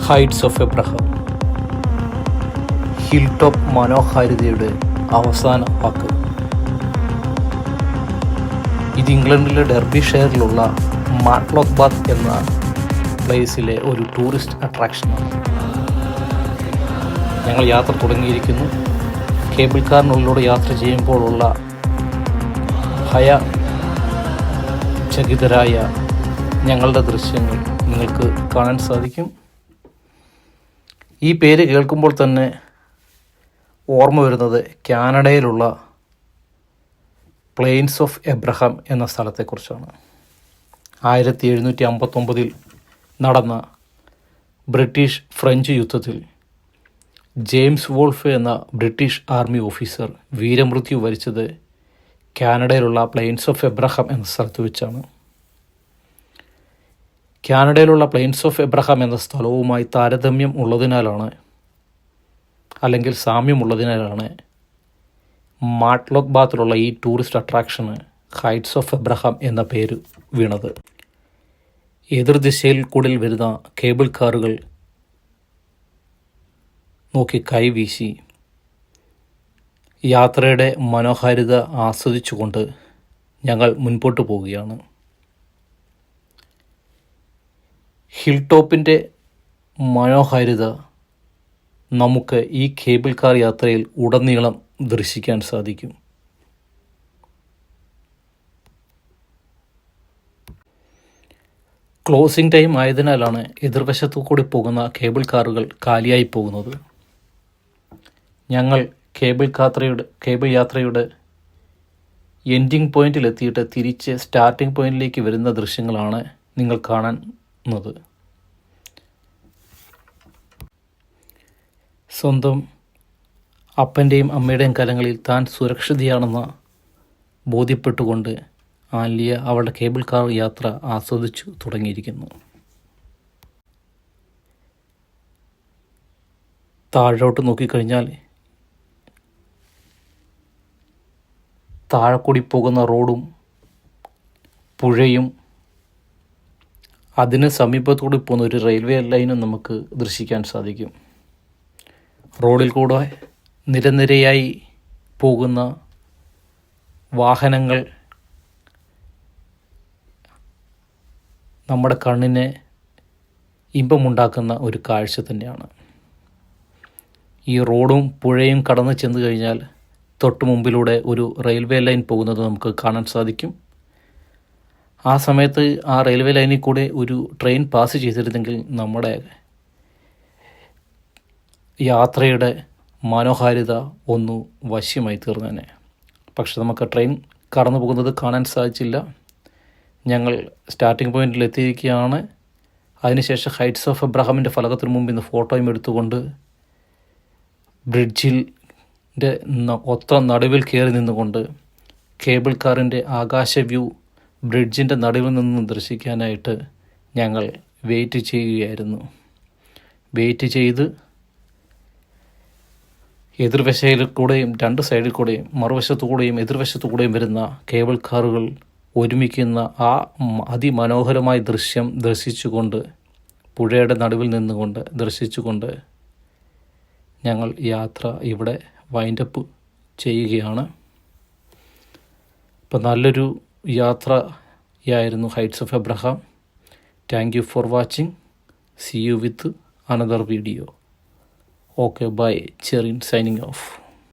Heights of Abraham. Hill top മനോഹാരിതയുടെ അവസാന വാക്ക്. ഇത് ഇംഗ്ലണ്ടിലെ ഡെർബിഷെയറിലുള്ള മാട്ട്ലോക്ക് ബാത്ത് എന്ന പ്ലേസിലെ ഒരു ടൂറിസ്റ്റ് അട്രാക്ഷനാണ്. ഞങ്ങൾ യാത്ര തുടങ്ങിയിരിക്കുന്നു. കേബിൾ കാറിനുള്ളിലൂടെ യാത്ര ചെയ്യുമ്പോഴുള്ള ഭയചകിതരായ ഞങ്ങളുടെ ദൃശ്യങ്ങൾ നിങ്ങൾക്ക് കാണാൻ സാധിക്കും. ഈ പേര് കേൾക്കുമ്പോൾ തന്നെ ഓർമ്മ വരുന്നത് കാനഡയിലുള്ള പ്ലെയിൻസ് ഓഫ് എബ്രഹാം എന്ന സ്ഥലത്തെക്കുറിച്ചാണ്. 1759 നടന്ന ബ്രിട്ടീഷ് ഫ്രഞ്ച് യുദ്ധത്തിൽ ജെയിംസ് വോൾഫ് എന്ന ബ്രിട്ടീഷ് ആർമി ഓഫീസർ വീരമൃത്യു വരിച്ചത് കാനഡയിലുള്ള പ്ലെയിൻസ് ഓഫ് എബ്രഹാം എന്ന സ്ഥലത്ത് വെച്ചാണ്. കാനഡയിലുള്ള പ്ലെയിൻസ് ഓഫ് എബ്രഹാം എന്ന സ്ഥലവുമായി താരതമ്യം ഉള്ളതിനാലാണ്, അല്ലെങ്കിൽ സാമ്യമുള്ളതിനാലാണ് മാട്ട്ലോക്ക് ബാത്തിലുള്ള ഈ ടൂറിസ്റ്റ് അട്രാക്ഷന് ഹൈറ്റ്സ് ഓഫ് എബ്രഹാം എന്ന പേര് വീണത്. എതിർദിശയിൽ കൂടി വരുന്ന കേബിൾ കാറുകൾ നോക്കി കൈവീശി യാത്രയുടെ മനോഹാരിത ആസ്വദിച്ചുകൊണ്ട് ഞങ്ങൾ മുൻപോട്ട് പോവുകയാണ്. ഹിൽ ടോപ്പിൻ്റെ മനോഹാരിത നമുക്ക് ഈ കേബിൾ കാർ യാത്രയിൽ ഉടനീളം ദർശിക്കാൻ സാധിക്കും. ക്ലോസിംഗ് ടൈം ആയതിനാലാണ് എതിർവശത്തു കൂടി പോകുന്ന കേബിൾ കാറുകൾ കാലിയായി പോകുന്നത്. ഞങ്ങൾ കേബിൾ യാത്രയുടെ എൻഡിങ് പോയിന്റിലെത്തിയിട്ട് തിരിച്ച് സ്റ്റാർട്ടിംഗ് പോയിന്റിലേക്ക് വരുന്ന ദൃശ്യങ്ങളാണ് നിങ്ങൾ കാണുന്നത്. സ്വന്തം അപ്പൻ്റെയും അമ്മയുടെയും കരങ്ങളിൽ താൻ സുരക്ഷിതയാണെന്ന് ബോധ്യപ്പെട്ടുകൊണ്ട് ആലിയ അവളുടെ കേബിൾ കാർ യാത്ര ആസ്വദിച്ചു തുടങ്ങിയിരിക്കുന്നു. താഴോട്ട് നോക്കിക്കഴിഞ്ഞാൽ താഴെ കൂടി പോകുന്ന റോഡും പുഴയും അതിന് സമീപത്തുകൂടി പോകുന്ന ഒരു റെയിൽവേ ലൈനും നമുക്ക് ദർശിക്കാൻ സാധിക്കും. റോഡിൽ കൂടെ നിരനിരയായി പോകുന്ന വാഹനങ്ങൾ നമ്മുടെ കണ്ണിന് ഇമ്പമുണ്ടാക്കുന്ന ഒരു കാഴ്ച തന്നെയാണ്. ഈ റോഡും പുഴയും കടന്നു ചെന്ന് കഴിഞ്ഞാൽ തൊട്ട് മുമ്പിലൂടെ ഒരു റെയിൽവേ ലൈൻ പോകുന്നത് നമുക്ക് കാണാൻ സാധിക്കും. ആ സമയത്ത് ആ റെയിൽവേ ലൈനിൽ കൂടെ ഒരു ട്രെയിൻ പാസ് ചെയ്തിരുന്നെങ്കിൽ നമ്മുടെ യാത്രയുടെ മനോഹാരിത ഒന്ന് വശ്യമായി തീർന്നേനെ. പക്ഷെ നമുക്ക് ട്രെയിൻ കടന്നു പോകുന്നത് കാണാൻ സാധിച്ചില്ല. ഞങ്ങൾ സ്റ്റാർട്ടിംഗ് പോയിന്റിൽ എത്തിയിരിക്കുകയാണ്. അതിനുശേഷം ഹൈറ്റ്സ് ഓഫ് എബ്രഹാമിൻ്റെ ഫലകത്തിന് മുമ്പിൽ നിന്ന് ഫോട്ടോയും എടുത്തുകൊണ്ട് ബ്രിഡ്ജിൻ്റെ ഒത്ത നടുവിൽ കയറി നിന്നുകൊണ്ട് കേബിൾ കാറിൻ്റെ ആകാശ വ്യൂ ബ്രിഡ്ജിൻ്റെ നടുവിൽ നിന്ന് ദർശിക്കാനായിട്ട് ഞങ്ങൾ വെയിറ്റ് ചെയ്യുകയായിരുന്നു. വെയിറ്റ് ചെയ്ത് എതിർവശയിൽ കൂടെയും രണ്ട് സൈഡിൽ കൂടെയും മറുവശത്തു കൂടെയും എതിർവശത്തു കൂടെയും വരുന്ന കേബിൾ കാറുകൾ ഒരുമിക്കുന്ന ആ അതിമനോഹരമായ ദൃശ്യം ദർശിച്ചുകൊണ്ട് പുഴയുടെ നടുവിൽ നിന്നുകൊണ്ട് ദർശിച്ചുകൊണ്ട് ഞങ്ങൾ യാത്ര ഇവിടെ വൈൻഡപ്പ് ചെയ്യുകയാണ്. അപ്പോൾ നല്ലൊരു യാത്രയായിരുന്നു heights of Abraham. Thank you for watching. See you with another video. Okay, bye. Cherin signing off.